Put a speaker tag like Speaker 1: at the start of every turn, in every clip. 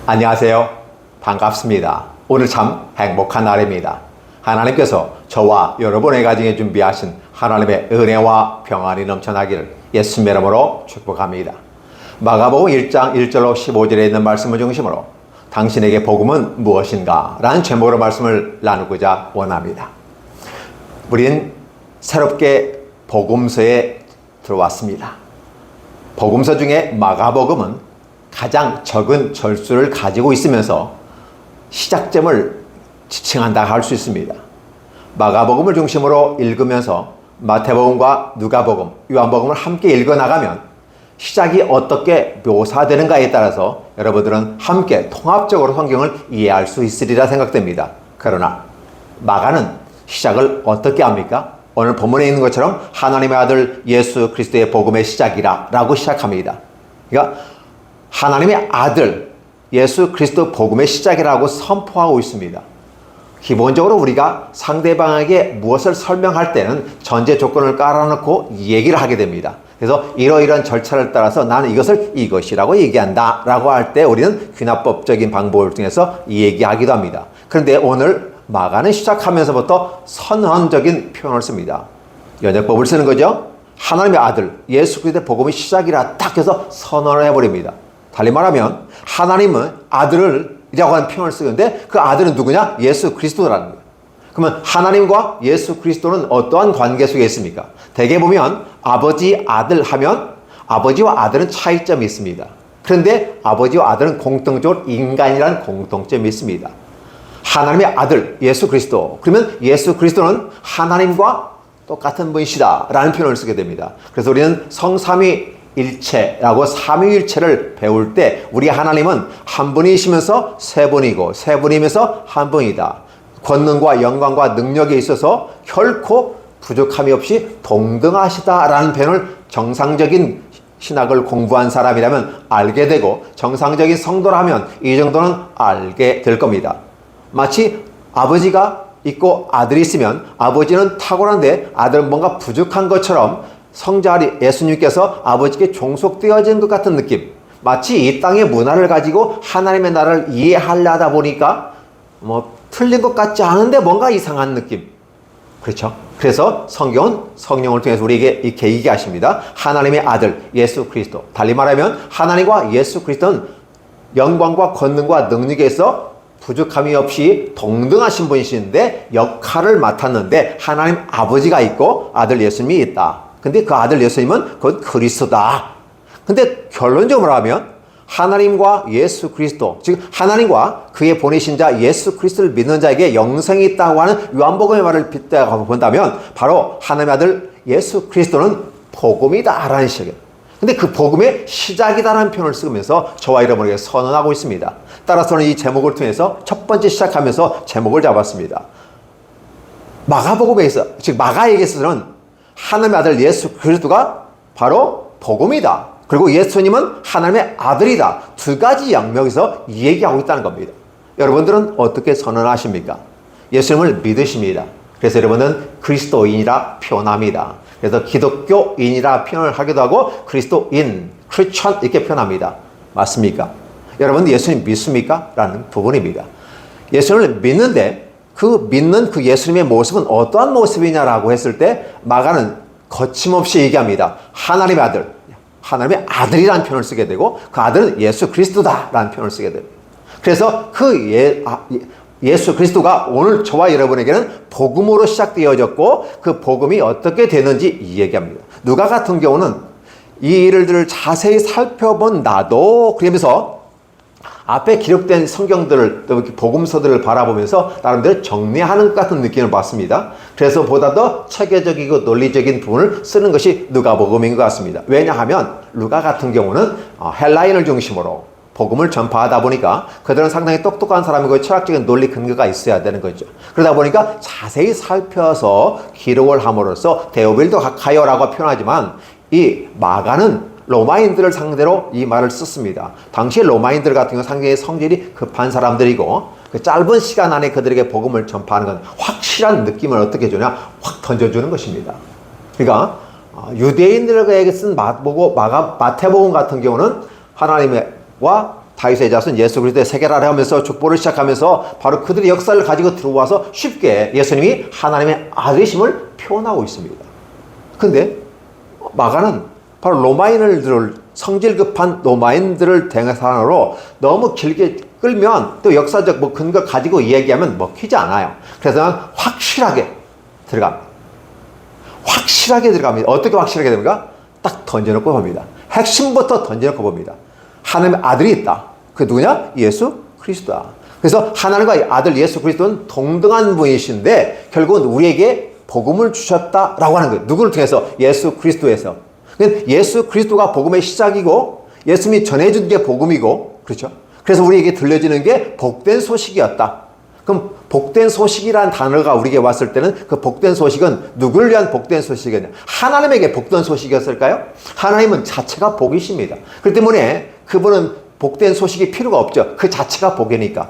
Speaker 1: 안녕하세요. 반갑습니다. 오늘 참 행복한 날입니다. 하나님께서 저와 여러분의 가정에 준비하신 하나님의 은혜와 평안이 넘쳐나기를 예수님의 이름으로 축복합니다. 마가복음 1장 1절로 15절에 있는 말씀을 중심으로 당신에게 복음은 무엇인가? 라는 제목으로 말씀을 나누고자 원합니다. 우린 새롭게 복음서에 들어왔습니다. 복음서 중에 마가복음은 가장 적은 절수를 가지고 있으면서 시작점을 지칭한다 할 수 있습니다. 마가복음을 중심으로 읽으면서 마태복음과 누가복음, 요한복음을 함께 읽어나가면 시작이 어떻게 묘사되는가에 따라서 여러분들은 함께 통합적으로 성경을 이해할 수 있으리라 생각됩니다. 그러나 마가는 시작을 어떻게 합니까? 오늘 본문에 있는 것처럼 하나님의 아들 예수 그리스도의 복음의 시작이라 라고 시작합니다. 그러니까 하나님의 아들 예수 그리스도 복음의 시작이라고 선포하고 있습니다. 기본적으로 우리가 상대방에게 무엇을 설명할 때는 전제 조건을 깔아놓고 얘기를 하게 됩니다. 그래서 이러이러한 절차를 따라서 나는 이것을 이것이라고 얘기한다 라고 할 때 우리는 귀납법적인 방법을 통해서 얘기하기도 합니다. 그런데 오늘 마가는 시작하면서부터 선언적인 표현을 씁니다. 연역법을 쓰는 거죠. 하나님의 아들 예수 그리스도의 복음의 시작이라 딱 해서 선언을 해버립니다. 달리 말하면 하나님은 아들을 이라고 하는 표현을 쓰는데 그 아들은 누구냐? 예수 그리스도라는 거예요. 그러면 하나님과 예수 그리스도는 어떠한 관계 속에 있습니까? 대개 보면 아버지 아들 하면 아버지와 아들은 차이점이 있습니다. 그런데 아버지와 아들은 공통적으로 인간이라는 공통점이 있습니다. 하나님의 아들 예수 그리스도, 그러면 예수 그리스도는 하나님과 똑같은 분이시다 라는 표현을 쓰게 됩니다. 그래서 우리는 성삼위일체라고 삼위일체를 배울 때 우리 하나님은 한 분이시면서 세 분이고 세 분이면서 한 분이다. 권능과 영광과 능력에 있어서 결코 부족함이 없이 동등하시다라는 표현을 정상적인 신학을 공부한 사람이라면 알게 되고 정상적인 성도라면 이 정도는 알게 될 겁니다. 마치 아버지가 있고 아들이 있으면 아버지는 탁월한데 아들은 뭔가 부족한 것처럼 성자 예수님께서 아버지께 종속되어진 것 같은 느낌. 마치 이 땅의 문화를 가지고 하나님의 나라를 이해하려다 보니까 틀린 것 같지 않은데 뭔가 이상한 느낌. 그렇죠? 그래서 성경은 성령을 통해서 우리에게 이렇게 얘기하십니다. 하나님의 아들 예수 그리스도. 달리 말하면 하나님과 예수 그리스도는 영광과 권능과 능력에 있어 부족함이 없이 동등하신 분이신데 역할을 맡았는데 하나님 아버지가 있고 아들 예수님이 있다. 근데 그 아들 예수님은 그건 그리스도다. 근데 결론적으로 하면 하나님과 예수 그리스도, 즉 하나님과 그의 보내신 자 예수 그리스도를 믿는 자에게 영생이 있다고 하는 요한복음의 말을 빗대어 본다면 바로 하나님의 아들 예수 그리스도는 복음이다 라는 식이에요. 근데 그 복음의 시작이다라는 표현을 쓰면서 저와 여러분에게 선언하고 있습니다. 따라서는 이 제목을 통해서 첫 번째 시작하면서 제목을 잡았습니다. 마가복음에서, 즉 마가에게서는 하나님의 아들 예수 그리스도가 바로 복음이다. 그리고 예수님은 하나님의 아들이다. 두 가지 양면에서 얘기하고 있다는 겁니다. 여러분들은 어떻게 선언하십니까? 예수님을 믿으십니다. 그래서 여러분은 그리스도인이라 표현합니다. 그래서 기독교인이라 표현을 하기도 하고 그리스도인, 크리스천 이렇게 표현합니다. 맞습니까? 여러분 예수님 믿습니까? 라는 부분입니다. 예수님을 믿는데 그 믿는 그 예수님의 모습은 어떠한 모습이냐라고 했을 때 마가는 거침없이 얘기합니다. 하나님의 아들, 하나님의 아들이라는 표현을 쓰게 되고 그 아들은 예수 그리스도다라는 표현을 쓰게 됩니다. 그래서 그 예수 그리스도가 오늘 저와 여러분에게는 복음으로 시작되어졌고 그 복음이 어떻게 되는지 얘기합니다. 누가 같은 경우는 이 일들을 자세히 살펴본 나도 그러면서 앞에 기록된 성경들을 또 복음서들을 바라보면서 나름대로 정리하는 것 같은 느낌을 받습니다. 그래서 보다 더 체계적이고 논리적인 부분을 쓰는 것이 누가복음인 것 같습니다. 왜냐하면 누가 같은 경우는 헬라인을 중심으로 복음을 전파하다 보니까 그들은 상당히 똑똑한 사람이고 철학적인 논리 근거가 있어야 되는 거죠. 그러다 보니까 자세히 살펴서 기록을 함으로써 데오빌도 가카요라고 표현하지만 이 마가는 로마인들을 상대로 이 말을 썼습니다. 당시 로마인들 같은 경우 상당히 성질이 급한 사람들이고 그 짧은 시간 안에 그들에게 복음을 전파하는 건 확실한 느낌을 어떻게 주냐? 확 던져주는 것입니다. 그러니까 유대인들에게 쓴 마태복음 같은 경우는 하나님과 다윗의 자손 예수 그리스도의 세계라를 하면서 족보를 시작하면서 바로 그들의 역사를 가지고 들어와서 쉽게 예수님이 하나님의 아들이심을 표현하고 있습니다. 근데 마가는 바로 로마인들을 성질 급한 로마인들을 대상으로 너무 길게 끌면 또 역사적 뭐 근거 가지고 이야기하면 먹히지 않아요. 그래서 확실하게 들어갑니다. 확실하게 들어갑니다. 어떻게 확실하게 됩니까? 딱 던져놓고 봅니다. 핵심부터 던져놓고 봅니다. 하나님의 아들이 있다. 그 누구냐? 예수 그리스도다. 그래서 하나님과 아들 예수 그리스도는 동등한 분이신데 결국은 우리에게 복음을 주셨다라고 하는 거예요. 누구를 통해서? 예수 그리스도에서. 예수 그리스도가 복음의 시작이고 예수님이 전해준 게 복음이고, 그렇죠? 그래서 우리에게 들려지는 게 복된 소식이었다. 그럼 복된 소식이라는 단어가 우리에게 왔을 때는 그 복된 소식은 누구를 위한 복된 소식이었냐? 하나님에게 복된 소식이었을까요? 하나님은 자체가 복이십니다. 그렇기 때문에 그분은 복된 소식이 필요가 없죠. 그 자체가 복이니까.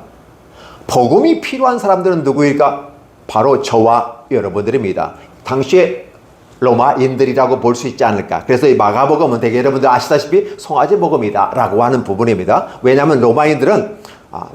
Speaker 1: 복음이 필요한 사람들은 누구일까? 바로 저와 여러분들입니다. 당시에 로마인들이라고 볼 수 있지 않을까. 그래서 이 마가복음은 되게 여러분들 아시다시피 송아지 복음이다 라고 하는 부분입니다. 왜냐하면 로마인들은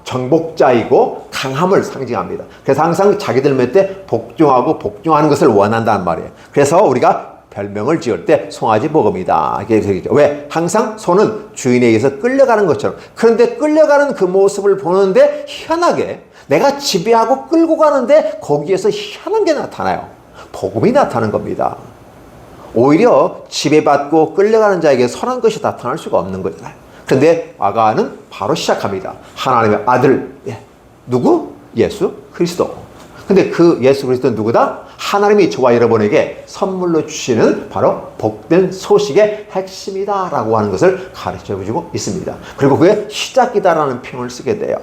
Speaker 1: 정복자이고 강함을 상징합니다. 그래서 항상 자기들 몇 복종하고 복종하는 것을 원한다는 말이에요. 그래서 우리가 별명을 지을 때 송아지 복음이다. 이렇게 되겠죠. 왜? 항상 소는 주인에 의해서 끌려가는 것처럼. 그런데 끌려가는 그 모습을 보는데 희한하게 내가 지배하고 끌고 가는데 거기에서 희한한 게 나타나요. 복음이 나타나는 겁니다. 오히려 지배받고 끌려가는 자에게 선한 것이 나타날 수가 없는 거잖아요. 그런데 마가는 바로 시작합니다. 하나님의 아들, 누구? 예수 그리스도. 근데 그 예수 그리스도는 누구다? 하나님이 저와 여러분에게 선물로 주시는 바로 복된 소식의 핵심이다 라고 하는 것을 가르쳐주고 있습니다. 그리고 그게 시작이다라는 표현을 쓰게 돼요.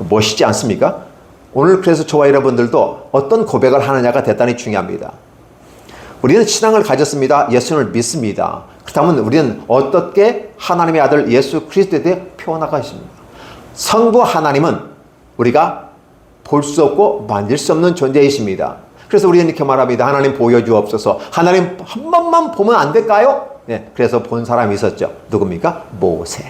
Speaker 1: 멋있지 않습니까? 오늘 그래서 저와 여러분들도 어떤 고백을 하느냐가 대단히 중요합니다. 우리는 신앙을 가졌습니다. 예수님을 믿습니다. 그렇다면 우리는 어떻게 하나님의 아들 예수 그리스도에 대해 표현하겠습니까? 성부 하나님은 우리가 볼 수 없고 만질 수 없는 존재이십니다. 그래서 우리는 이렇게 말합니다. 하나님 보여주옵소서. 하나님 한 번만 보면 안 될까요? 네, 그래서 본 사람이 있었죠. 누굽니까? 모세.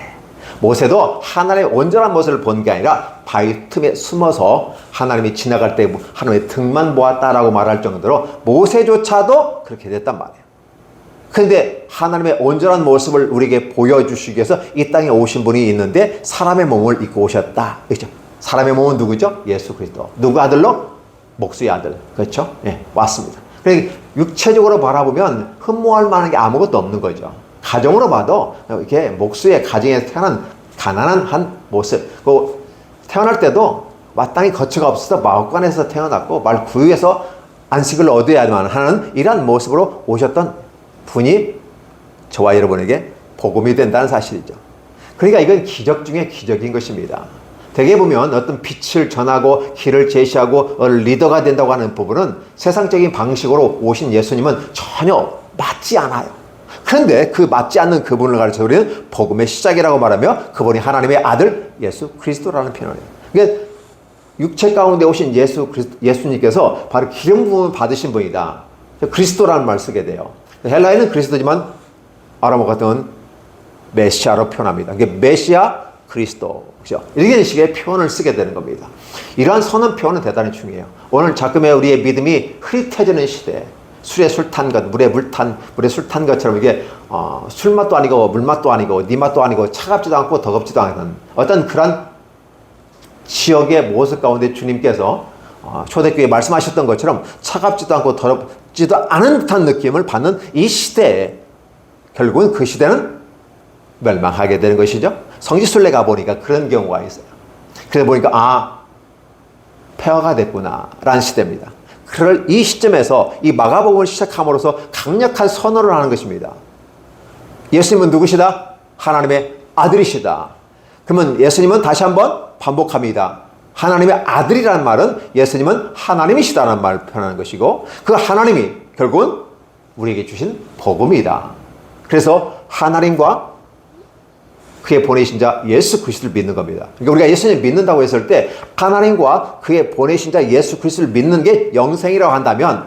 Speaker 1: 모세도 하나님의 온전한 모습을 본 게 아니라 바위 틈에 숨어서 하나님이 지나갈 때 하나님의 등만 보았다라고 말할 정도로 모세조차도 그렇게 됐단 말이에요. 그런데 하나님의 온전한 모습을 우리에게 보여주시기 위해서 이 땅에 오신 분이 있는데 사람의 몸을 입고 오셨다. 그렇죠? 사람의 몸은 누구죠? 예수 그리스도. 누구 아들로? 목수의 아들. 그렇죠? 네, 왔습니다. 그러니까 육체적으로 바라보면 흠모할 만한 게 아무것도 없는 거죠. 가정으로 봐도 이렇게 목수의 가정에서 태어난 가난한 한 모습. 그 태어날 때도 마땅히 거처가 없어서 마을간에서 태어났고 말 구유에서 안식을 얻어야만 하는 이러한 모습으로 오셨던 분이 저와 여러분에게 복음이 된다는 사실이죠. 그러니까 이건 기적 중에 기적인 것입니다. 대개 보면 어떤 빛을 전하고 길을 제시하고 리더가 된다고 하는 부분은 세상적인 방식으로 오신 예수님은 전혀 맞지 않아요. 그런데 그 맞지 않는 그분을 가르쳐 우리는 복음의 시작이라고 말하며 그분이 하나님의 아들 예수 그리스도라는 표현을 해요. 그러니까 육체 가운데 오신 예수님께서 바로 기름 부음을 받으신 분이다. 그리스도라는 말을 쓰게 돼요. 헬라에는 그리스도지만 아람어 같은 메시아로 표현합니다. 이게 메시아 그리스도. 그죠? 이런 식의 표현을 쓰게 되는 겁니다. 이러한 선언 표현은 대단히 중요해요. 오늘 자금의 우리의 믿음이 흐릿해지는 시대에 술에 술 탄 것, 물에 술 탄 것처럼 이게 술맛도 아니고 물맛도 아니고 니 맛도 아니고 차갑지도 않고 더겁지도 않은 어떤 그런 지역의 모습 가운데 주님께서 초대교회에 말씀하셨던 것처럼 차갑지도 않고 더럽지도 않은 듯한 느낌을 받는 이 시대에 결국은 그 시대는 멸망하게 되는 것이죠. 성지순례 가보니까 그런 경우가 있어요. 그래서 보니까 폐허가 됐구나 라는 시대입니다. 그럴 이 시점에서 이 마가복음을 시작함으로써 강력한 선언을 하는 것입니다. 예수님은 누구시다? 하나님의 아들이시다. 그러면 예수님은 다시 한번 반복합니다. 하나님의 아들이라는 말은 예수님은 하나님이시다는 말을 표현하는 것이고 그 하나님이 결국은 우리에게 주신 복음이다. 그래서 하나님과 그의 보내신 자 예수 그리스도를 믿는 겁니다. 그러니까 우리가 예수님을 믿는다고 했을 때 하나님과 그의 보내신 자 예수 그리스도를 믿는 게 영생이라고 한다면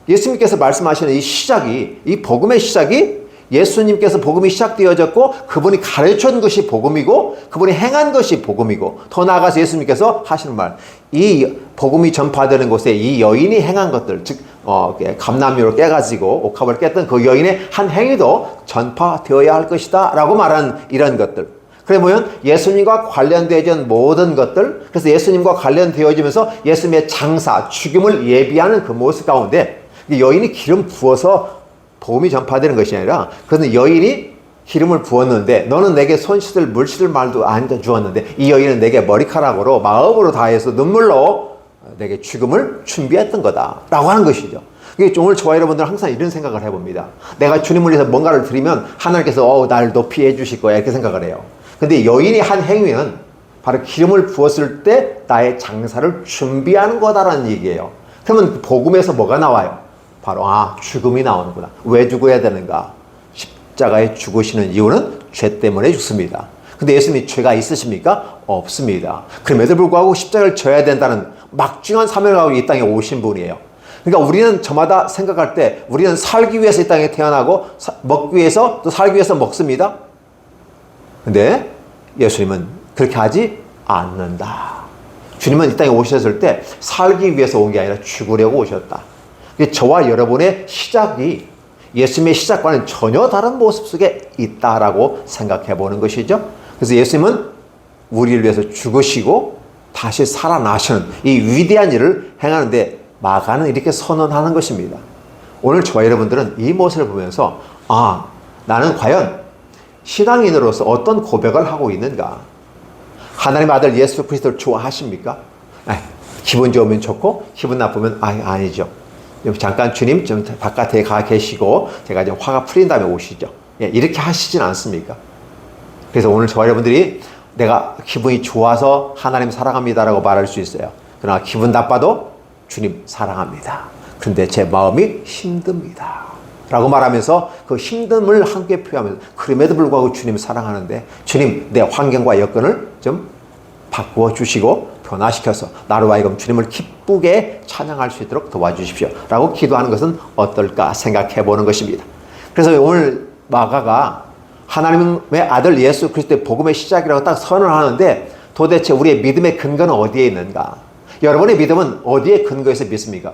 Speaker 1: 예수님께서 말씀하시는 이 시작이 이 복음의 시작이 예수님께서 복음이 시작되어졌고 그분이 가르쳐준 것이 복음이고 그분이 행한 것이 복음이고 더 나아가서 예수님께서 하시는 말, 이 복음이 전파되는 곳에 이 여인이 행한 것들, 즉 감람유를 깨가지고 옥합을 깼던 그 여인의 한 행위도 전파되어야 할 것이다 라고 말한 이런 것들. 그래 보면 예수님과 관련되어진 모든 것들, 그래서 예수님과 관련되어지면서 예수님의 장사, 죽임을 예비하는 그 모습 가운데 여인이 기름 부어서 복음이 전파되는 것이 아니라, 그런데 여인이 기름을 부었는데 너는 내게 손 씻을 물 씻을 말도 안 주었는데 이 여인은 내게 머리카락으로 마음으로 다해서 눈물로 내게 죽음을 준비했던 거다 라고 하는 것이죠. 오늘 저와 여러분들은 항상 이런 생각을 해봅니다. 내가 주님을 위해서 뭔가를 드리면 하나님께서 날 높이 해주실 거야 이렇게 생각을 해요. 근데 여인이 한 행위는 바로 기름을 부었을 때 나의 장사를 준비하는 거다라는 얘기예요. 그러면 복음에서 뭐가 나와요? 바로 죽음이 나오는구나. 왜 죽어야 되는가? 십자가에 죽으시는 이유는 죄 때문에 죽습니다. 근데 예수님이 죄가 있으십니까? 없습니다. 그럼에도 불구하고 십자가를 져야 된다는 막중한 사명을 가지고 이 땅에 오신 분이에요. 그러니까 우리는 저마다 생각할 때 우리는 살기 위해서 이 땅에 태어나고 먹기 위해서 또 살기 위해서 먹습니다. 근데 예수님은 그렇게 하지 않는다. 주님은 이 땅에 오셨을 때 살기 위해서 온 게 아니라 죽으려고 오셨다. 저와 여러분의 시작이 예수님의 시작과는 전혀 다른 모습 속에 있다라고 생각해 보는 것이죠. 그래서 예수님은 우리를 위해서 죽으시고 다시 살아나시는 이 위대한 일을 행하는데 마가는 이렇게 선언하는 것입니다. 오늘 저와 여러분들은 이 모습을 보면서 나는 과연 신앙인으로서 어떤 고백을 하고 있는가? 하나님의 아들 예수 그리스도를 좋아하십니까? 기분 좋으면 좋고 기분 나쁘면 아니죠. 잠깐 주님 좀 바깥에 가 계시고 제가 좀 화가 풀린 다음에 오시죠. 이렇게 하시진 않습니까? 그래서 오늘 저와 여러분들이 내가 기분이 좋아서 하나님 사랑합니다라고 말할 수 있어요. 그러나 기분 나빠도 주님 사랑합니다. 그런데 제 마음이 힘듭니다 라고 말하면서 그 힘듦을 함께 표현하면서 그럼에도 불구하고 주님 사랑하는데 주님 내 환경과 여건을 좀 바꾸어 주시고 변화시켜서 나로 하여금 주님을 기쁘게 찬양할 수 있도록 도와주십시오 라고 기도하는 것은 어떨까 생각해 보는 것입니다. 그래서 오늘 마가가 하나님의 아들 예수 그리스도의 복음의 시작이라고 딱 선언하는데 도대체 우리의 믿음의 근거는 어디에 있는가? 여러분의 믿음은 어디에 근거해서 믿습니까?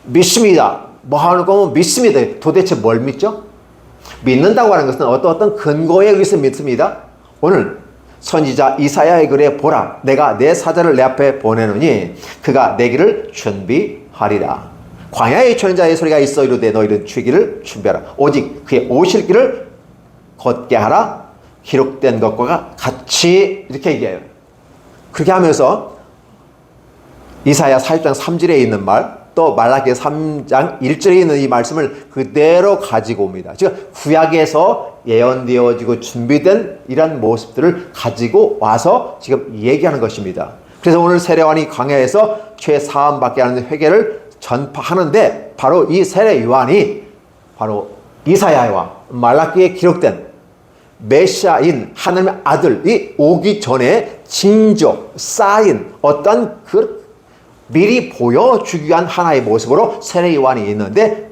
Speaker 1: 믿습니다. 뭐 하는 거면 믿습니다. 도대체 뭘 믿죠? 믿는다고 하는 것은 어떤 근거에 의해서 믿습니다. 오늘 선지자 이사야의 글에 보라 내가 내 사자를 내 앞에 보내노니 그가 내 길을 준비하리라. 광야의 전자의 소리가 있어 이르되 너희는 주기를 준비하라. 오직 그의 오실 길을 걷게 하라. 기록된 것과 같이 이렇게 얘기해요. 그렇게 하면서 이사야 40장 3절에 있는 말 또 말라기 3장 1절에 있는 이 말씀을 그대로 가지고 옵니다. 즉 구약에서 예언되어지고 준비된 이런 모습들을 가지고 와서 지금 얘기하는 것입니다. 그래서 오늘 세례요한이 광야에서 죄 사함 받게 하는 회개를 전파하는데 바로 이 세례 요한이 바로 이사야와 말라기에 기록된 메시아인 하나님의 아들이 오기 전에 징조, 사인, 어떤 그 미리 보여주기 위한 하나의 모습으로 세례 요한이 있는데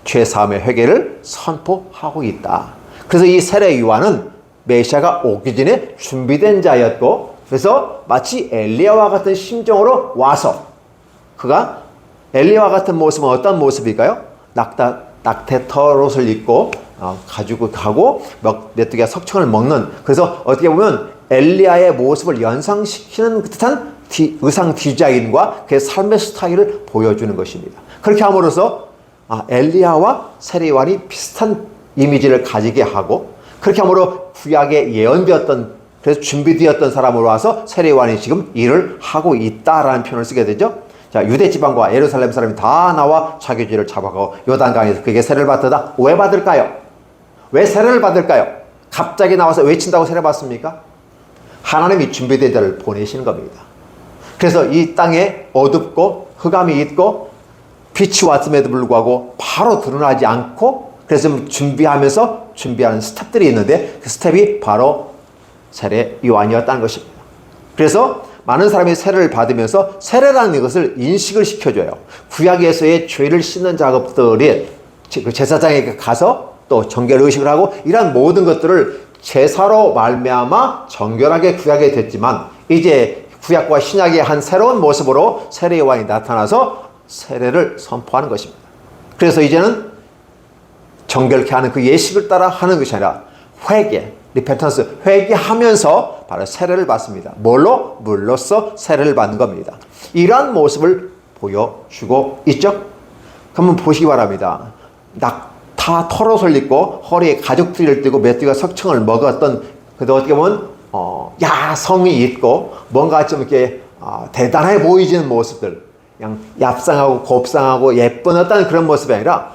Speaker 1: 죄사함의 회개를 선포하고 있다. 그래서 이 세례 요한은 메시아가 오기 전에 준비된 자였고 그래서 마치 엘리야와 같은 심정으로 와서 그가 엘리야와 같은 모습은 어떤 모습일까요? 낙태털 옷을 입고 가지고 가고 메뚜기가 석청을 먹는, 그래서 어떻게 보면 엘리야의 모습을 연상시키는 듯한 의상 디자인과 그의 삶의 스타일을 보여주는 것입니다. 그렇게 함으로써 엘리야와 세례 요한이 비슷한 이미지를 가지게 하고 그렇게 함으로 구약에 예언되었던 그래서 준비되었던 사람으로 와서 세례 요한이 지금 일을 하고 있다라는 표현을 쓰게 되죠. 자, 유대 지방과 예루살렘 사람이 다 나와 자기 죄를 잡아가고 요단강에서 그에게 세례를 받으다. 왜 받을까요? 왜 세례를 받을까요? 갑자기 나와서 외친다고 세례 받습니까? 하나님이 준비된 자를 보내시는 겁니다. 그래서 이 땅에 어둡고 흑암이 있고 빛이 왔음에도 불구하고 바로 드러나지 않고 그래서 준비하면서 준비하는 스텝들이 있는데 그 스텝이 바로 세례 요한이었다는 것입니다. 그래서 많은 사람이 세례를 받으면서 세례라는 것을 인식을 시켜줘요. 구약에서의 죄를 씻는 작업들이 그 제사장에게 가서 또 정결의식을 하고 이러한 모든 것들을 제사로 말미암아 정결하게 구약이 됐지만 이제 구약과 신약의 한 새로운 모습으로 세례 요한이 나타나서 세례를 선포하는 것입니다. 그래서 이제는 정결케 하는 그 예식을 따라 하는 것이 아니라 회개, 리펜턴스, 회개하면서 바로 세례를 받습니다. 뭘로? 물로써 세례를 받는 겁니다. 이러한 모습을 보여주고 있죠. 그러면 보시기 바랍니다. 다 털옷을 입고 허리에 가죽띠를 띠고 메뚜기가 석청을 먹었던 그래도 어떻게 보면 야성이 있고 뭔가 좀 이렇게 대단해 보이지는 모습들, 그냥 얍상하고 곱상하고 예쁜 어떤 그런 모습이 아니라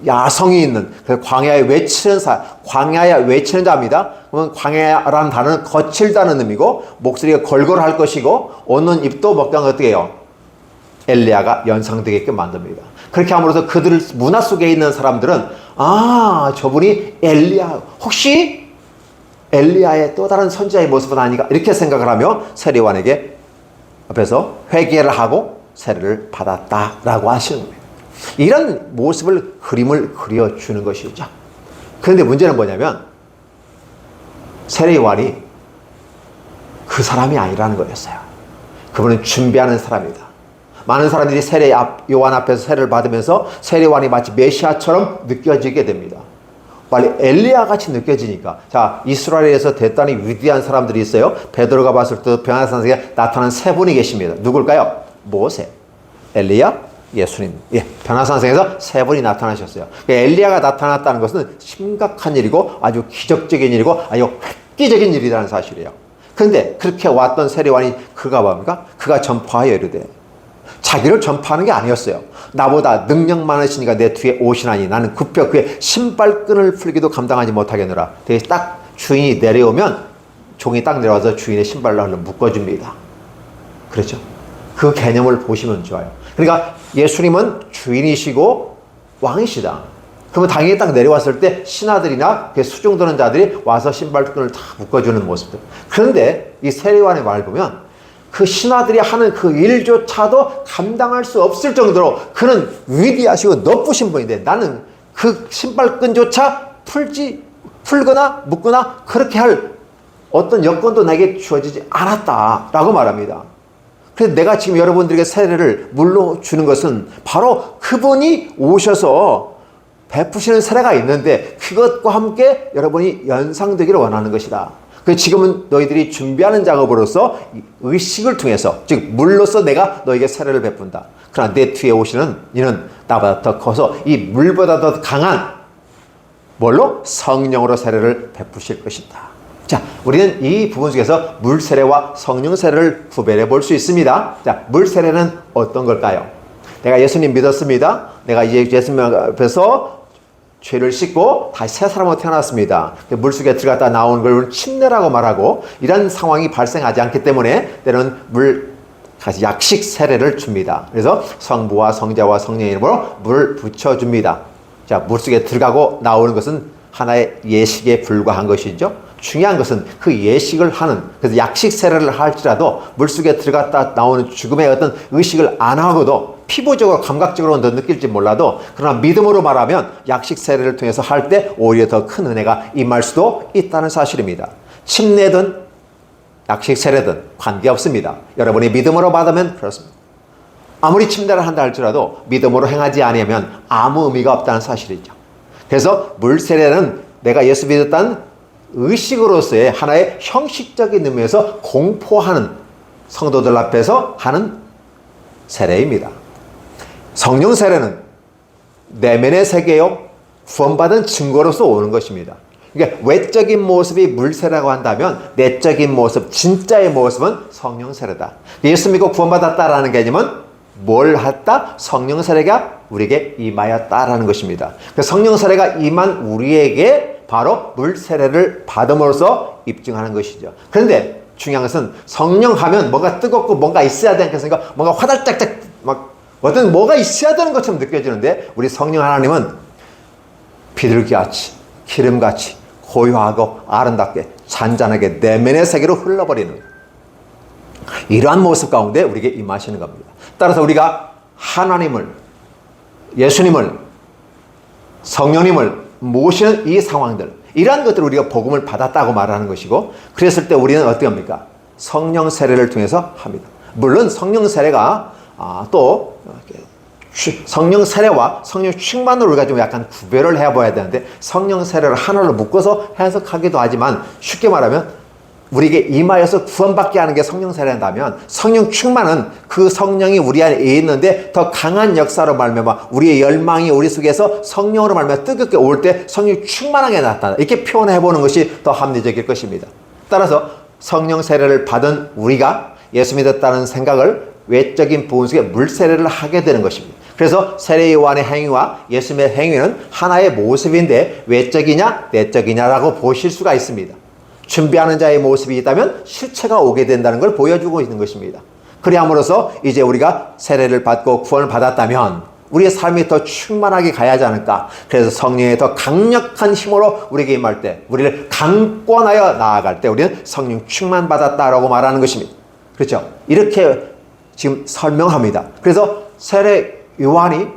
Speaker 1: 야성이 있는, 그래서 광야에 외치는 광야에 외치는 자입니다. 그러면 광야라는 단어는 거칠다는 의미고 목소리가 걸걸할 것이고 옷는 입도 먹던 어떻게 해요? 엘리야가 연상되게끔 만듭니다. 그렇게 함으로써 그들 문화 속에 있는 사람들은 저분이 엘리야, 혹시 엘리야의 또 다른 선지자의 모습은 아닌가 이렇게 생각을 하며 세례 요한에게 앞에서 회개를 하고 세례를 받았다라고 하시는 거예요. 이런 모습을 그림을 그려주는 것이죠. 그런데 문제는 뭐냐면 세례 요한이 그 사람이 아니라는 거였어요. 그분은 준비하는 사람이다. 많은 사람들이 요한 앞에서 세례를 받으면서 세례 요한이 마치 메시아처럼 느껴지게 됩니다. 빨리 엘리야 같이 느껴지니까. 자, 이스라엘에서 대단히 위대한 사람들이 있어요. 베드로가 봤을 때 변화산성에 나타난 세 분이 계십니다. 누굴까요? 모세, 엘리야, 예수님. 변화산성에서 세 분이 나타나셨어요. 엘리야가 나타났다는 것은 심각한 일이고 아주 기적적인 일이고 아주 획기적인 일이라는 사실이에요. 그런데 그렇게 왔던 세례 요한이 그가 뭡니까? 그가 전파하여 이르되, 자기를 전파하는 게 아니었어요. 나보다 능력 많으시니까 내 뒤에 오시나니 나는 급혀 그의 신발끈을 풀기도 감당하지 못하겠노라. 되게 딱 주인이 내려오면 종이 딱 내려와서 주인의 신발로 묶어줍니다. 그렇죠? 그 개념을 보시면 좋아요. 그러니까 예수님은 주인이시고 왕이시다. 그러면 당연히 딱 내려왔을 때 신하들이나 수종드는 자들이 와서 신발끈을 다 묶어주는 모습들. 그런데 이 세례 요한의 말을 보면 그 신하들이 하는 그 일조차도 감당할 수 없을 정도로 그는 위대하시고 높으신 분인데 나는 그 신발끈조차 풀거나 묶거나 그렇게 할 어떤 여건도 내게 주어지지 않았다라고 말합니다. 그래서 내가 지금 여러분들에게 세례를 물로 주는 것은 바로 그분이 오셔서 베푸시는 세례가 있는데 그것과 함께 여러분이 연상되기를 원하는 것이다. 지금은 너희들이 준비하는 작업으로서 의식을 통해서, 즉 물로서 내가 너에게 세례를 베푼다. 그러나 내 뒤에 오시는 이는 나보다 더 커서 이 물보다 더 강한 뭘로? 성령으로 세례를 베푸실 것이다. 자, 우리는 이 부분 속에서 물 세례와 성령 세례를 구별해 볼 수 있습니다. 자, 물 세례는 어떤 걸까요? 내가 예수님 믿었습니다. 내가 이제 예수님 앞에서 죄를 씻고 다시 새 사람으로 태어났습니다. 물속에 들어갔다 나오는 걸 침례라고 말하고 이런 상황이 발생하지 않기 때문에 때로는 다시 약식 세례를 줍니다. 그래서 성부와 성자와 성령의 이름으로 물 붙여줍니다. 자, 물속에 들어가고 나오는 것은 하나의 예식에 불과한 것이죠. 중요한 것은 그 예식을 하는, 그래서 약식 세례를 할지라도 물속에 들어갔다 나오는 죽음의 어떤 의식을 안 하고도 피부적으로 감각적으로는 더 느낄지 몰라도 그러나 믿음으로 말하면 약식 세례를 통해서 할 때 오히려 더 큰 은혜가 임할 수도 있다는 사실입니다. 침례든 약식 세례든 관계없습니다. 여러분이 믿음으로 받으면 그렇습니다. 아무리 침례를 한다 할지라도 믿음으로 행하지 않으면 아무 의미가 없다는 사실이죠. 그래서 물 세례는 내가 예수 믿었다는 의식으로서의 하나의 형식적인 의미에서 공포하는 성도들 앞에서 하는 세례입니다. 성령 세례는 내면의 세계요 구원받은 증거로서 오는 것입니다. 그러니까 외적인 모습이 물 세례라고 한다면 내적인 모습, 진짜의 모습은 성령 세례다. 예수 믿고 구원받았다라는 개념은 뭘 했다? 성령 세례가 우리에게 임하였다라는 것입니다. 성령 세례가 임한 우리에게 바로 물 세례를 받음으로써 입증하는 것이죠. 그런데 중요한 것은 성령 하면 뭔가 뜨겁고 뭔가 있어야 되는 것인가, 뭔가 화달짝짝 막 어떤 뭐가 있어야 되는 것처럼 느껴지는데 우리 성령 하나님은 비둘기같이 기름같이 고요하고 아름답게 잔잔하게 내면의 세계로 흘러버리는 이러한 모습 가운데 우리에게 임하시는 겁니다. 따라서 우리가 하나님을, 예수님을, 성령님을 모시는 이 상황들, 이러한 것들을 우리가 복음을 받았다고 말하는 것이고, 그랬을 때 우리는 어떻게 합니까? 성령 세례를 통해서 합니다. 물론 성령 세례가 또 성령 세례와 성령 충만을 우리가 좀 약간 구별을 해봐야 되는데, 성령 세례를 하나로 묶어서 해석하기도 하지만, 쉽게 말하면 우리에게 임하여서 구원받게 하는 게 성령 세례한다면, 성령 충만은 그 성령이 우리 안에 있는데 더 강한 역사로 말미암아 우리의 열망이 우리 속에서 성령으로 말미암아 뜨겁게 올 때 성령 충만하게 나타나, 이렇게 표현해 보는 것이 더 합리적일 것입니다. 따라서 성령 세례를 받은 우리가 예수 믿었다는 생각을 외적인 부분 속에 물 세례를 하게 되는 것입니다. 그래서 세례 요한의 행위와 예수님의 행위는 하나의 모습인데, 외적이냐 내적이냐라고 보실 수가 있습니다. 준비하는 자의 모습이 있다면 실체가 오게 된다는 걸 보여주고 있는 것입니다. 그래함으로써 이제 우리가 세례를 받고 구원을 받았다면 우리의 삶이 더 충만하게 가야 하지 않을까. 그래서 성령의 더 강력한 힘으로 우리에게 임할 때, 우리를 강권하여 나아갈 때 우리는 성령 충만 받았다라고 말하는 것입니다. 그렇죠? 이렇게 지금 설명합니다. 그래서 세례 요한이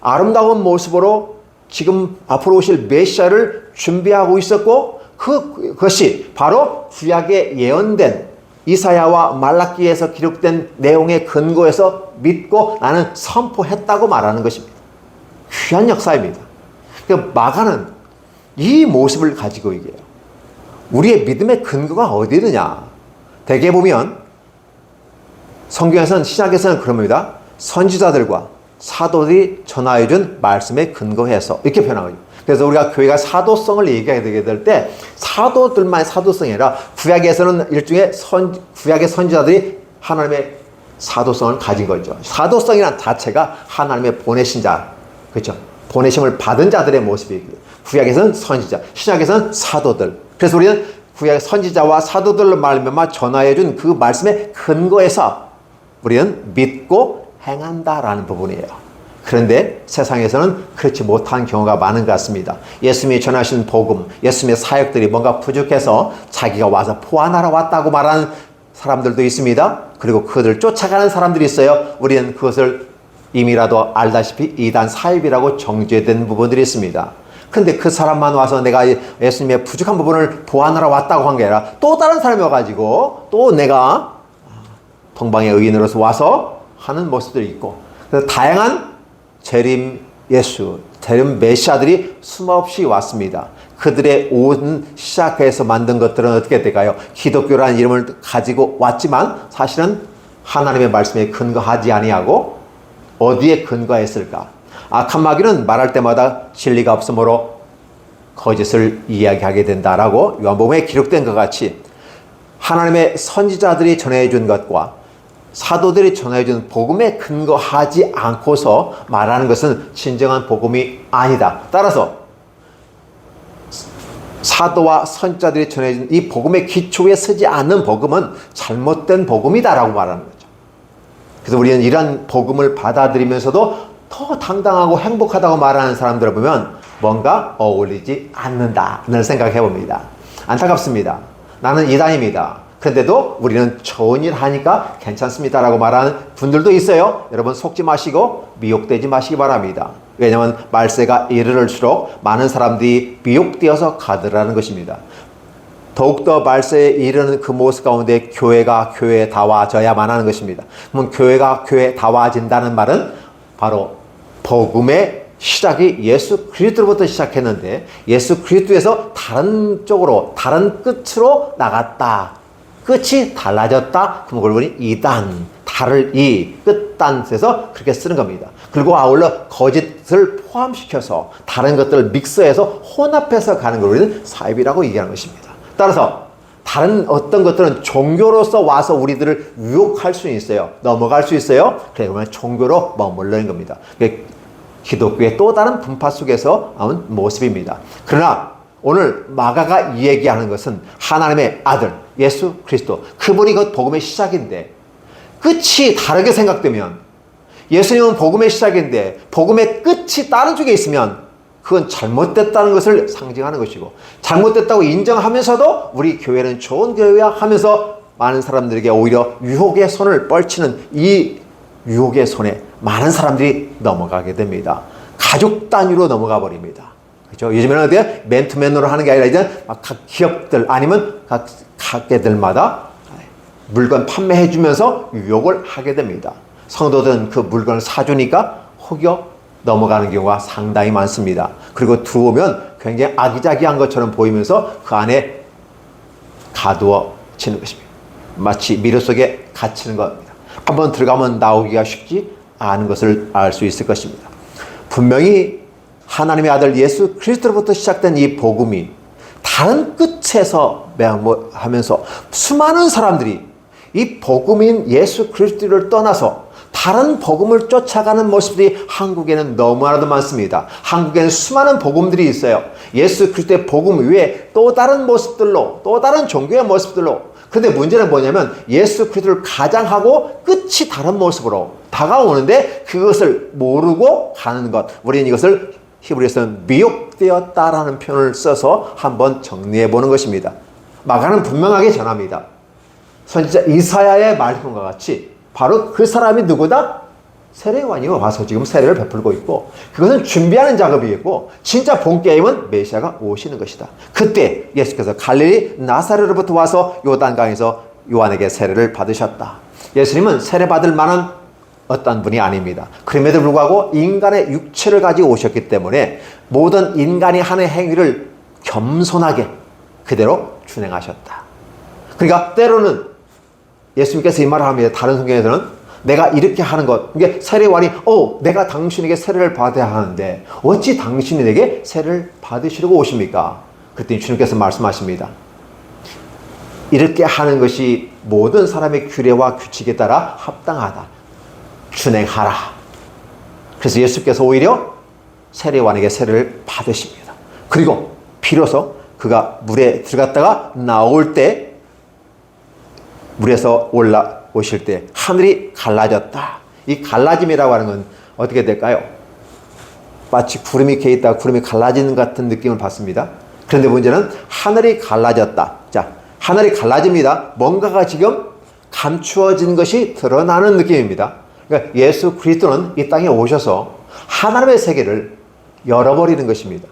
Speaker 1: 아름다운 모습으로 지금 앞으로 오실 메시아를 준비하고 있었고, 그것이 바로 구약에 예언된 이사야와 말라기에서 기록된 내용의 근거에서 믿고 나는 선포했다고 말하는 것입니다. 귀한 역사입니다. 마가는 이 모습을 가지고 얘기해요. 우리의 믿음의 근거가 어디 있느냐? 대개 보면 성경에서는, 시작에서는 그럽니다. 선지자들과 사도들이 전하여준 말씀에 근거해서, 이렇게 표현하거든요. 그래서 우리가 교회가 사도성을 얘기하게 되게 될 때, 사도들만의 사도성이 아니라 구약에서는 일종의 구약의 선지자들이 하나님의 사도성을 가진 거죠. 사도성이란 자체가 하나님의 보내신 자, 그렇죠? 보내심을 받은 자들의 모습이거든요. 구약에서는 선지자, 신약에서는 사도들. 그래서 우리는 구약의 선지자와 사도들로 말미암아 전하여준 그 말씀의 근거에서 우리는 믿고 행한다라는 부분이에요. 그런데 세상에서는 그렇지 못한 경우가 많은 것 같습니다. 예수님이 전하신 복음, 예수님의 사역들이 뭔가 부족해서 자기가 와서 포환하러 왔다고 말하는 사람들도 있습니다. 그리고 그들을 쫓아가는 사람들이 있어요. 우리는 그것을 이미라도 알다시피 이단 사입이라고 정죄된 부분들이 있습니다. 근데 그 사람만 와서 내가 예수님의 부족한 부분을 보완하러 왔다고 한 게 아니라, 또 다른 사람이 와가지고 또 내가 동방의 의인으로서 와서 하는 모습들이 있고, 그래서 다양한 재림 예수, 재림 메시아들이 수없이 왔습니다. 그들의 온 시작해서 만든 것들은 어떻게 될까요? 기독교라는 이름을 가지고 왔지만 사실은 하나님의 말씀에 근거하지 아니하고 어디에 근거했을까? 악한 마귀는 말할 때마다 진리가 없으므로 거짓을 이야기하게 된다라고 요한복음에 기록된 것 같이, 하나님의 선지자들이 전해준 것과 사도들이 전해준 복음에 근거하지 않고서 말하는 것은 진정한 복음이 아니다. 따라서 사도와 선지자들이 전해준 이 복음의 기초에 서지 않는 복음은 잘못된 복음이다라고 말하는 거죠. 그래서 우리는 이런 복음을 받아들이면서도 더 당당하고 행복하다고 말하는 사람들을 보면 뭔가 어울리지 않는다는 생각해 봅니다. 안타깝습니다. 나는 이단입니다. 그런데도 우리는 좋은 일 하니까 괜찮습니다라고 말하는 분들도 있어요. 여러분 속지 마시고 미혹되지 마시기 바랍니다. 왜냐하면 말세가 이르를수록 많은 사람들이 미혹되어서 가더라는 것입니다. 더욱더 말세에 이르는 그 모습 가운데 교회가 교회다워져야만 하는 것입니다. 그러면 교회가 교회다워진다는 말은 바로 복음의 시작이 예수 그리스도로부터 시작했는데, 예수 그리스도에서 다른 쪽으로, 다른 끝으로 나갔다. 끝이 달라졌다. 그럼 그걸 보니 이단, 다를 이, 끝단에서 그렇게 쓰는 겁니다. 그리고 아울러 거짓을 포함시켜서 다른 것들을 믹서해서 혼합해서 가는 걸 우리는 사입이라고 얘기하는 것입니다. 따라서 다른 어떤 것들은 종교로서 와서 우리들을 유혹할 수 있어요. 넘어갈 수 있어요. 그러면 종교로 머물러는 겁니다. 기독교의 또 다른 분파 속에서 나온 모습입니다. 그러나 오늘 마가가 얘기하는 것은 하나님의 아들 예수 그리스도, 그분이 그 복음의 시작인데 끝이 다르게 생각되면, 예수님은 복음의 시작인데 복음의 끝이 다른 쪽에 있으면 그건 잘못됐다는 것을 상징하는 것이고, 잘못됐다고 인정하면서도 우리 교회는 좋은 교회야 하면서 많은 사람들에게 오히려 유혹의 손을 뻗치는 이 유혹의 손에 많은 사람들이 넘어가게 됩니다. 가족 단위로 넘어가 버립니다. 그죠? 요즘에는 어때요? 맨투맨으로 하는 게 아니라 이제 막 각 기업들 아니면 각 가게들마다 물건 판매해주면서 유혹을 하게 됩니다. 성도들은 그 물건을 사주니까 혹여 넘어가는 경우가 상당히 많습니다. 그리고 들어오면 굉장히 아기자기한 것처럼 보이면서 그 안에 가두어지는 것입니다. 마치 미로 속에 갇히는 겁니다. 한번 들어가면 나오기가 쉽지 않은 것을 알 수 있을 것입니다. 분명히 하나님의 아들 예수 그리스도로부터 시작된 이 복음이 다른 끝에서 하면서 수많은 사람들이 이 복음인 예수 그리스도를 떠나서 다른 복음을 쫓아가는 모습들이 한국에는 너무나도 많습니다. 한국에는 수많은 복음들이 있어요. 예수 그리스도의 복음 외에 또 다른 모습들로, 또 다른 종교의 모습들로. 근데 문제는 뭐냐면 예수 그리스도를 가장하고 끝이 다른 모습으로 다가오는데 그것을 모르고 가는 것. 우리는 이것을 히브리서는 미혹되었다라는 표현을 써서 한번 정리해 보는 것입니다. 마가는 분명하게 전합니다. 선지자 이사야의 말씀과 같이 바로 그 사람이 누구다? 세례요한이 와서 지금 세례를 베풀고 있고 그것은 준비하는 작업이었고 진짜 본 게임은 메시아가 오시는 것이다. 그때 예수께서 갈릴리 나사렛으로부터 와서 요단강에서 요한에게 세례를 받으셨다. 예수님은 세례받을 만한 어떤 분이 아닙니다. 그럼에도 불구하고 인간의 육체를 가지고 오셨기 때문에 모든 인간이 하는 행위를 겸손하게 그대로 준행하셨다. 그러니까 때로는 예수님께서 이 말을 합니다. 다른 성경에서는 내가 이렇게 하는 것, 이게 세례요한이 내가 당신에게 세례를 받아야 하는데 어찌 당신이 내게 세례를 받으시려고 오십니까? 그랬더니 주님께서 말씀하십니다. 이렇게 하는 것이 모든 사람의 규례와 규칙에 따라 합당하다. 준행하라. 그래서 예수께서 오히려 세례요한에게 세례를 받으십니다. 그리고 비로소 그가 물에 들어갔다가 나올 때 물에서 올라오실 때 하늘이 갈라졌다. 이 갈라짐이라고 하는 건 어떻게 될까요? 마치 구름이 이렇게 있다가 구름이 갈라지는 같은 느낌을 받습니다. 그런데 문제는 하늘이 갈라졌다. 자, 하늘이 갈라집니다. 뭔가가 지금 감추어진 것이 드러나는 느낌입니다. 그러니까 예수 그리스도는 이 땅에 오셔서 하나님의 세계를 열어버리는 것입니다.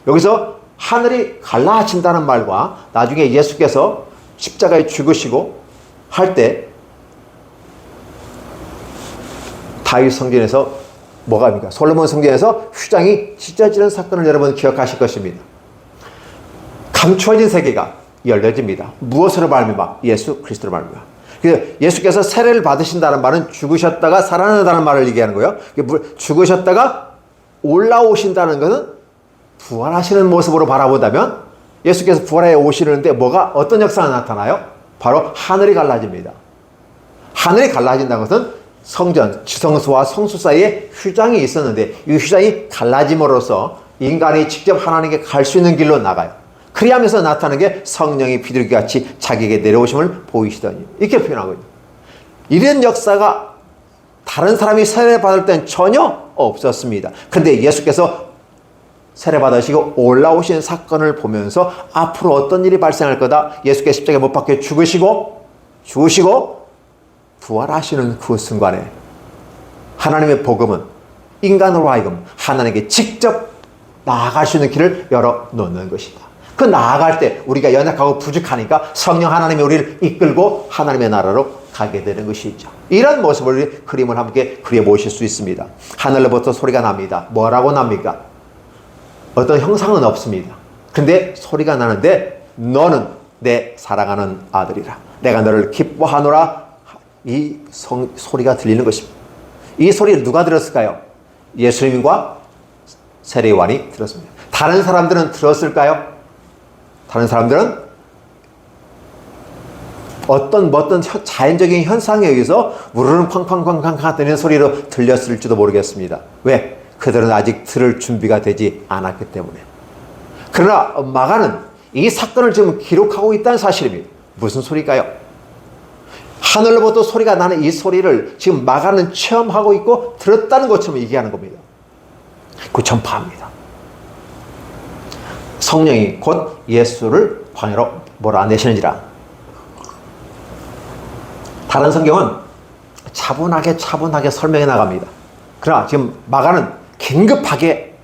Speaker 1: 여기서 하늘이 갈라진다는 말과 나중에 예수께서 십자가에 죽으시고 할 때 다윗 성전에서 뭐가 합니까? 솔로몬 성전에서 휘장이 찢어지는 사건을 여러분 기억하실 것입니다. 감추어진 세계가 열려집니다. 무엇으로 말미암아? 예수 그리스도로 말미암아. 그래서 예수께서 세례를 받으신다는 말은 죽으셨다가 살아난다는 말을 얘기하는 거예요. 죽으셨다가 올라오신다는 것은 부활하시는 모습으로 바라본다면 예수께서 부활해 오시는데 어떤 역사가 나타나요? 바로 하늘이 갈라집니다. 하늘이 갈라진다는 것은 성전, 지성소와 성수 사이에 휘장이 있었는데 이 휘장이 갈라짐으로써 인간이 직접 하나님께 갈 수 있는 길로 나가요. 그리하면서 나타나는 게 성령이 비둘기같이 자기에게 내려오심을 보이시더니 이렇게 표현하거든요. 이런 역사가 다른 사람이 세례받을 때는 전혀 없었습니다. 그런데 예수께서 세례받으시고 올라오신 사건을 보면서 앞으로 어떤 일이 발생할 거다. 예수께서 십자가에 못 박혀 죽으시고 부활하시는 그 순간에 하나님의 복음은 인간으로 하여금 하나님께 직접 나아갈 수 있는 길을 열어놓는 것이다. 그 나아갈 때 우리가 연약하고 부족하니까 성령 하나님이 우리를 이끌고 하나님의 나라로 가게 되는 것이죠. 이런 모습을 그림을 함께 그려보실 수 있습니다. 하늘로부터 소리가 납니다. 뭐라고 납니까? 어떤 형상은 없습니다. 근데 소리가 나는데 너는 내 사랑하는 아들이라. 내가 너를 기뻐하노라. 이 소리가 들리는 것입니다. 이 소리를 누가 들었을까요? 예수님과 세례요한이 들었습니다. 다른 사람들은 들었을까요? 다른 사람들은 어떤 자연적인 현상에 의해서 우르르 쾅쾅쾅쾅 되는 소리로 들렸을지도 모르겠습니다. 왜? 그들은 아직 들을 준비가 되지 않았기 때문에. 그러나 마가는 이 사건을 지금 기록하고 있다는 사실입니다. 무슨 소리일까요? 하늘로부터 소리가 나는 이 소리를 지금 마가는 체험하고 있고 들었다는 것처럼 얘기하는 겁니다. 그 전파합니다. 성령이 곧 예수를 광야로 몰아내시는지라. 다른 성경은 차분하게 설명해 나갑니다. 그러나 지금 마가는 긴급하게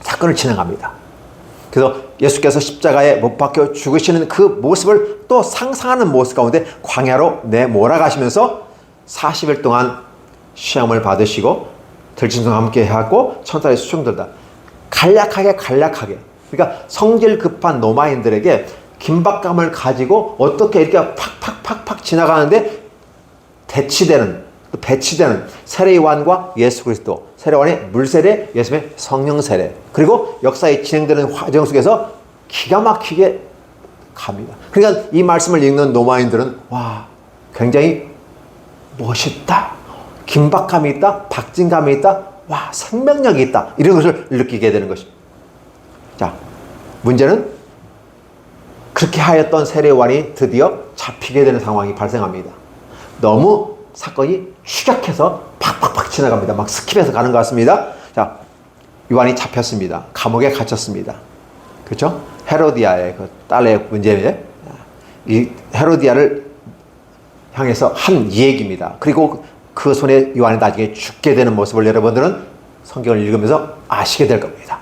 Speaker 1: 사건을 진행합니다. 그래서 예수께서 십자가에 못 박혀 죽으시는 그 모습을 또 상상하는 모습 가운데 광야로 내몰아가시면서 40일 동안 시험을 받으시고 들짐승과 함께 하고 천사의 수종들다. 간략하게 그러니까 성질 급한 로마인들에게 긴박감을 가지고 어떻게 이렇게 팍팍팍팍 지나가는데 배치되는 세례요한과 예수 그리스도, 세례요한의 물세례, 예수님의 성령 세례, 그리고 역사에 진행되는 과정 속에서 기가 막히게 갑니다. 그러니까 이 말씀을 읽는 로마인들은 와, 굉장히 멋있다, 긴박감이 있다, 박진감이 있다, 와, 생명력이 있다, 이런 것을 느끼게 되는 것입니다. 자, 문제는 그렇게 하였던 세례요한이 드디어 잡히게 되는 상황이 발생합니다. 너무 사건이 추격해서 팍팍팍 지나갑니다. 막 스킵해서 가는 것 같습니다. 자, 요한이 잡혔습니다. 감옥에 갇혔습니다. 그렇죠? 헤로디아의 그 딸의 문제에 이 헤로디아를 향해서 한 얘기입니다. 그리고 그 손에 요한이 나중에 죽게 되는 모습을 여러분들은 성경을 읽으면서 아시게 될 겁니다.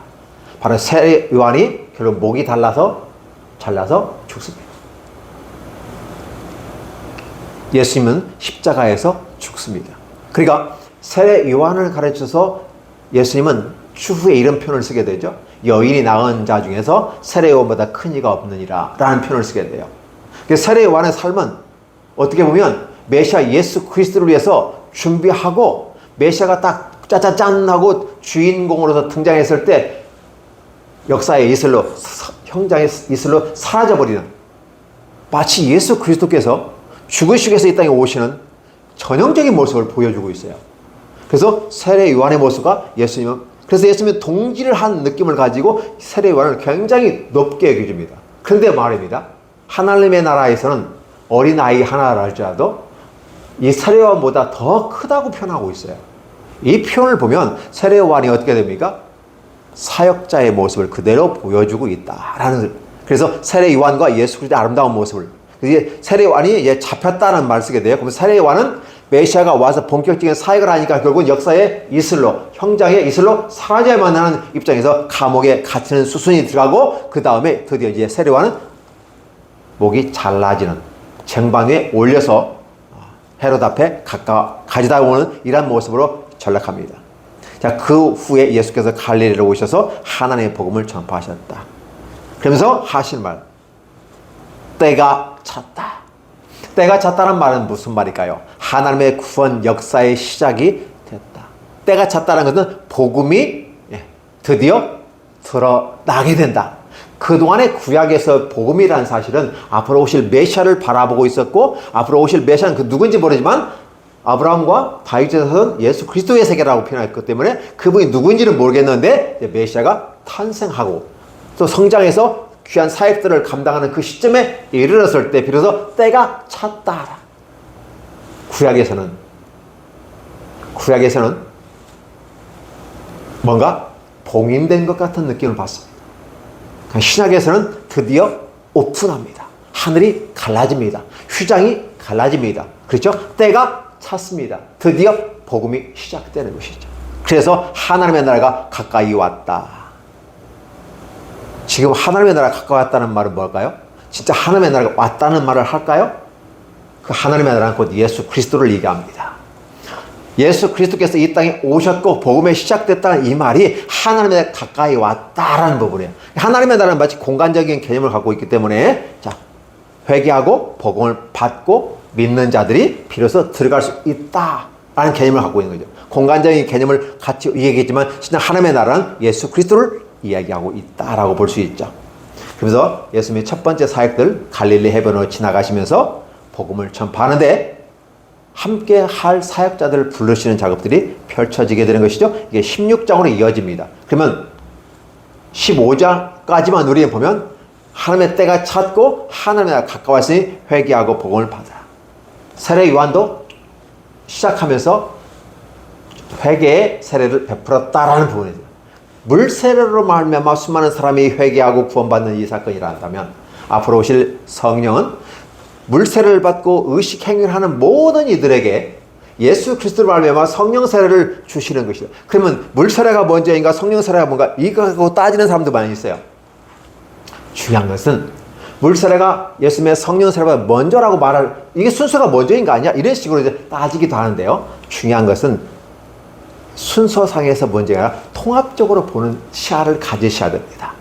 Speaker 1: 바로 세례 요한이 결국 목이 잘라서 죽습니다. 예수님은 십자가에서 죽습니다. 그러니까 세례 요한을 가르쳐서 예수님은 추후에 이런 표현을 쓰게 되죠. 여인이 낳은 자 중에서 세례 요한보다 큰 이가 없느니라 라는 표현을 쓰게 돼요. 세례 요한의 삶은 어떻게 보면 메시아 예수 그리스도를 위해서 준비하고 메시아가 딱 짜자짠 하고 주인공으로서 등장했을 때 역사의 이슬로, 형장의 이슬로 사라져버리는, 마치 예수 그리스도께서 죽으시기 위해서 이 땅에 오시는 전형적인 모습을 보여주고 있어요. 그래서 세례 요한의 모습과 그래서 예수님은 동질을 한 느낌을 가지고 세례 요한을 굉장히 높게 여겨줍니다. 그런데 말입니다. 하나님의 나라에서는 어린아이 하나를 할지라도 이 세례 요한보다 더 크다고 표현하고 있어요. 이 표현을 보면 세례 요한이 어떻게 됩니까? 사역자의 모습을 그대로 보여주고 있다라는. 그래서 세례 요한과 예수 그리스도의 아름다운 모습을, 이제 세례 요한이 잡혔다는 말을 쓰게 돼요. 그럼 세례 요한은 메시아가 와서 본격적인 사역을 하니까 결국은 역사의 이슬로, 형장의 이슬로 사라져야만 하는 입장에서 감옥에 갇히는 수순이 들어가고, 그 다음에 드디어 이제 세례 요한은 목이 잘라지는, 쟁반 위에 올려서 헤롯 앞에 가져다 오는 이런 모습으로 전락합니다. 자, 그 후에 예수께서 갈릴리로 오셔서 하나님의 복음을 전파하셨다. 그러면서 하신 말, 때가 찼다. 때가 찼다는 말은 무슨 말일까요? 하나님의 구원 역사의 시작이 됐다. 때가 찼다는 것은 복음이 드디어 드러나게 된다. 그동안의 구약에서 복음이라는 사실은 앞으로 오실 메시아를 바라보고 있었고, 앞으로 오실 메시아는 그 누군지 모르지만 아브라함과 다윗에서는 예수 그리스도의 세계라고 표현했기 때문에 그분이 누군지는 모르겠는데 메시아가 탄생하고 또 성장해서 귀한 사역들을 감당하는 그 시점에 이르렀을 때 비로소 때가 찼다. 구약에서는 뭔가 봉인된 것 같은 느낌을 받습니다. 신약에서는 드디어 오픈합니다. 하늘이 갈라집니다. 휘장이 갈라집니다. 그렇죠? 때가 찼습니다. 드디어 복음이 시작되는 것이죠. 그래서 하나님의 나라가 가까이 왔다. 지금 하나님의 나라가 가까이 왔다는 말은 뭘까요? 진짜 하나님의 나라가 왔다는 말을 할까요? 그 하나님의 나라는 곧 예수 그리스도를 얘기합니다. 예수 그리스도께서 이 땅에 오셨고 복음이 시작됐다는 이 말이 하나님의 나라가 가까이 왔다라는 부분이에요. 하나님의 나라는 마치 공간적인 개념을 갖고 있기 때문에, 자, 회개하고 복음을 받고 믿는 자들이 비로소 들어갈 수 있다라는 개념을 갖고 있는 거죠. 공간적인 개념을 같이 얘기했지만 진짜 하나님의 나라는 예수 그리스도를 이야기하고 있다라고 볼 수 있죠. 그래서 예수님의 첫 번째 사역들 갈릴리 해변으로 지나가시면서 복음을 전파하는데 함께 할 사역자들을 부르시는 작업들이 펼쳐지게 되는 것이죠. 이게 16장으로 이어집니다. 그러면 15장까지만 우리가 보면 하나님의 때가 찼고 하나님의 나라가 가까웠으니 회개하고 복음을 받아라. 세례 요한도 시작하면서 회개의 세례를 베풀었다라는 부분이죠. 물세례로 말미암아 수많은 사람이 회개하고 구원받는 이 사건이라 한다면 앞으로 오실 성령은 물세례를 받고 의식 행위를 하는 모든 이들에게 예수 그리스도로 말미암아 성령 세례를 주시는 것이죠. 그러면 물세례가 먼저인가 성령 세례가 뭔가 이거 따지는 사람도 많이 있어요. 중요한 것은 물세례가 예수님의 성령 세례보다 먼저라고 말할, 이게 순서가 먼저인 거 아니야? 이런 식으로 이제 따지기도 하는데요. 중요한 것은 순서상에서 문제가 아니라 통합적으로 보는 시야를 가지셔야 됩니다.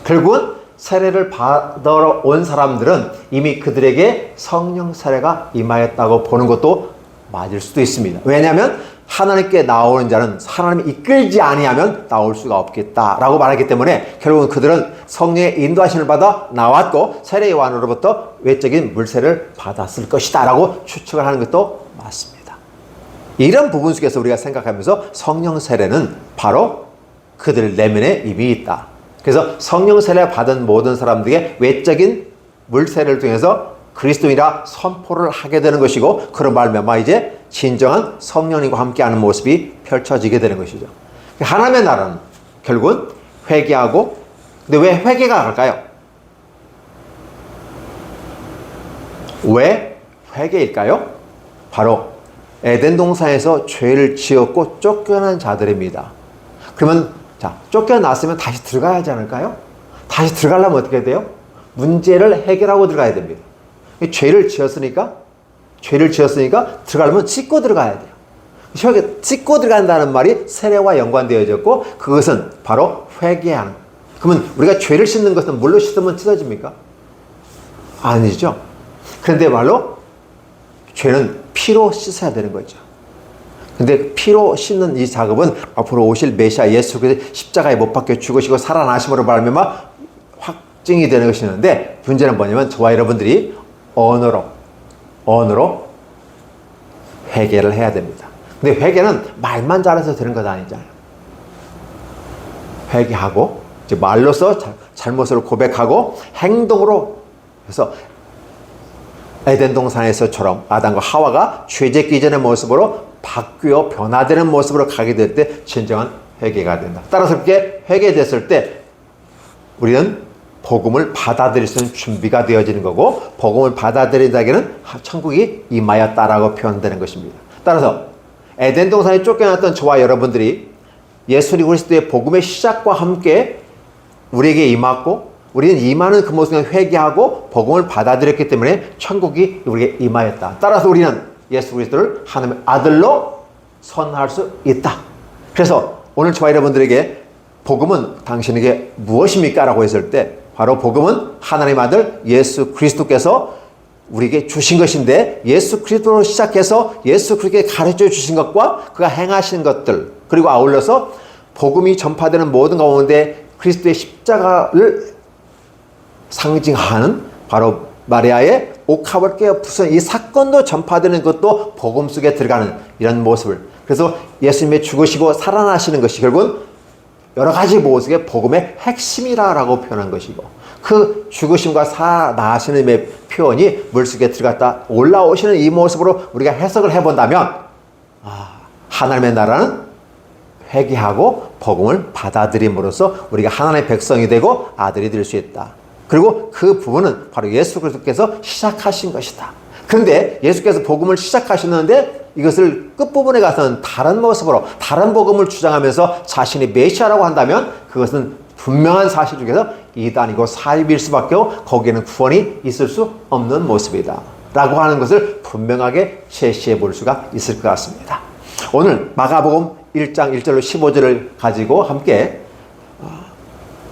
Speaker 1: 결국은 세례를 받으러 온 사람들은 이미 그들에게 성령 세례가 임하였다고 보는 것도 맞을 수도 있습니다. 왜냐하면 하나님께 나오는 자는 하나님이 이끌지 아니하면 나올 수가 없겠다라고 말하기 때문에 결국은 그들은 성령의 인도하심을 받아 나왔고 세례 요한으로부터 외적인 물세를 받았을 것이다 라고 추측을 하는 것도 맞습니다. 이런 부분 속에서 우리가 생각하면서 성령 세례는 바로 그들 내면에 이미 있다. 그래서 성령 세례 받은 모든 사람들에게 외적인 물세례를 통해서 그리스도인이라 선포를 하게 되는 것이고, 그런 말미암아 이제 진정한 성령님과 함께하는 모습이 펼쳐지게 되는 것이죠. 하나님의 나라는 결국은 회개하고, 근데 왜 회개가 갈까요? 왜 회개일까요? 바로 에덴 동산에서 죄를 지었고 쫓겨난 자들입니다. 그러면 자, 쫓겨났으면 다시 들어가야 하지 않을까요? 다시 들어가려면 어떻게 돼요? 문제를 해결하고 들어가야 됩니다. 죄를 지었으니까 들어가려면 찢고 들어가야 돼요. 찢고 들어간다는 말이 세례와 연관되어졌고, 그것은 바로 회개하는. 그러면 우리가 죄를 씻는 것은 물로 씻으면 찢어집니까? 아니죠. 그런데 말로 죄는 피로 씻어야 되는 거죠. 근데 피로 씻는 이 작업은 앞으로 오실 메시아 예수 그리스도의 십자가에 못 박혀 죽으시고 살아나심으로 말미암아 확증이 되는 것이었는데, 문제는 뭐냐면 저와 여러분들이 언어로 회개를 해야 됩니다. 근데 회개는 말만 잘해서 되는 것 아니잖아요. 회개하고 이제 말로서 잘못을 고백하고 행동으로 해서 에덴 동산에서처럼 아담과 하와가 죄 짓기 전의 모습으로 바뀌어 변화되는 모습으로 가게 될 때 진정한 회개가 된다. 따라서 그렇게 회개됐을 때 우리는 복음을 받아들일 수 있는 준비가 되어지는 거고, 복음을 받아들인다기에는 천국이 임하였다라고 표현되는 것입니다. 따라서 에덴 동산에 쫓겨났던 저와 여러분들이 예수 그리스도의 복음의 시작과 함께 우리에게 임했고, 우리는 임하는 그 모습에 회개하고 복음을 받아들였기 때문에 천국이 우리에게 임하였다. 따라서 우리는 예수 그리스도를 하나님의 아들로 선언할 수 있다. 그래서 오늘 저와 여러분들에게 복음은 당신에게 무엇입니까? 라고 했을 때 바로 복음은 하나님 아들 예수 그리스도께서 우리에게 주신 것인데, 예수 그리스도로 시작해서 예수 그리스도께 가르쳐 주신 것과 그가 행하신 것들, 그리고 아울러서 복음이 전파되는 모든 가운데 그리스도의 십자가를 상징하는 바로 마리아의 옥합을 깨어 부순 이 사건도 전파되는 것도 복음 속에 들어가는 이런 모습을, 그래서 예수님의 죽으시고 살아나시는 것이 결국은 여러 가지 모습의 복음의 핵심이라고 표현한 것이고, 그 죽으심과 살아나시는 표현이 물속에 들어갔다 올라오시는 이 모습으로 우리가 해석을 해본다면, 하나님의 나라는 회개하고 복음을 받아들임으로써 우리가 하나님의 백성이 되고 아들이 될 수 있다. 그리고 그 부분은 바로 예수 그리스도께서 시작하신 것이다. 그런데 예수께서 복음을 시작하셨는데 이것을 끝부분에 가서는 다른 모습으로 다른 복음을 주장하면서 자신이 메시아라고 한다면 그것은 분명한 사실 중에서 이단이고 사입일 수밖에 없고 거기에는 구원이 있을 수 없는 모습이다 라고 하는 것을 분명하게 제시해 볼 수가 있을 것 같습니다. 오늘 마가복음 1장 1절로 15절을 가지고 함께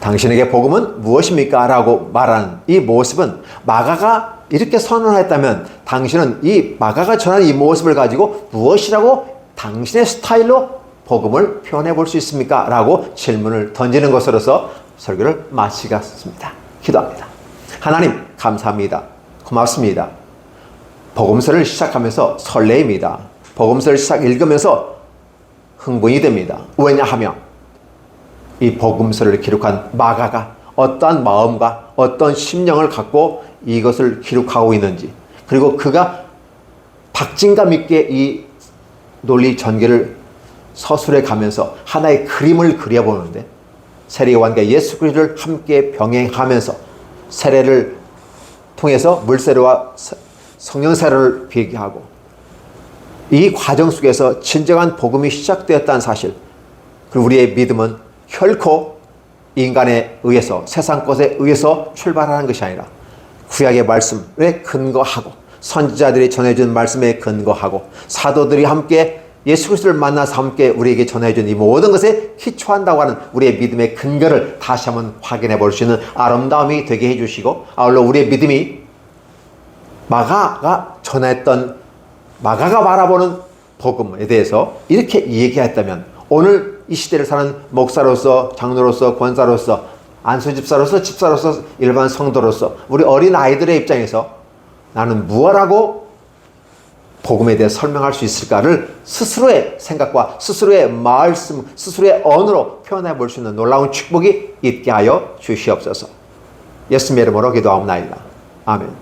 Speaker 1: 당신에게 복음은 무엇입니까? 라고 말하는 이 모습은, 마가가 이렇게 선언했다면 당신은 이 마가가 전한 이 모습을 가지고 무엇이라고 당신의 스타일로 복음을 표현해 볼 수 있습니까? 라고 질문을 던지는 것으로서 설교를 마치겠습니다. 기도합니다. 하나님 감사합니다. 고맙습니다. 복음서를 시작하면서 설레입니다. 복음서를 읽으면서 흥분이 됩니다. 왜냐하면 이 복음서를 기록한 마가가 어떠한 마음과 어떤 심령을 갖고 이것을 기록하고 있는지, 그리고 그가 박진감 있게 이 논리 전개를 서술해 가면서 하나의 그림을 그려보는데, 세례 요한과 예수 그리스도를 함께 병행하면서 세례를 통해서 물세례와 성령 세례를 비교하고 이 과정 속에서 진정한 복음이 시작되었다는 사실, 그리고 우리의 믿음은 결코 인간에 의해서, 세상 것에 의해서 출발하는 것이 아니라 구약의 말씀에 근거하고 선지자들이 전해준 말씀에 근거하고 사도들이 함께 예수 그리스도를 만나서 함께 우리에게 전해준 이 모든 것에 기초한다고 하는 우리의 믿음의 근거를 다시 한번 확인해 볼 수 있는 아름다움이 되게 해주시고, 아울러 우리의 믿음이 마가가 전했던, 마가가 바라보는 복음에 대해서 이렇게 얘기했다면 오늘 이 시대를 사는 목사로서, 장로로서, 권사로서, 안수집사로서, 집사로서, 일반 성도로서 우리 어린 아이들의 입장에서 나는 무엇라고 복음에 대해 설명할 수 있을까를 스스로의 생각과 스스로의 말씀, 스스로의 언어로 표현해 볼 수 있는 놀라운 축복이 있게 하여 주시옵소서. 예수님의 이름으로 기도하옵나이다. 아멘.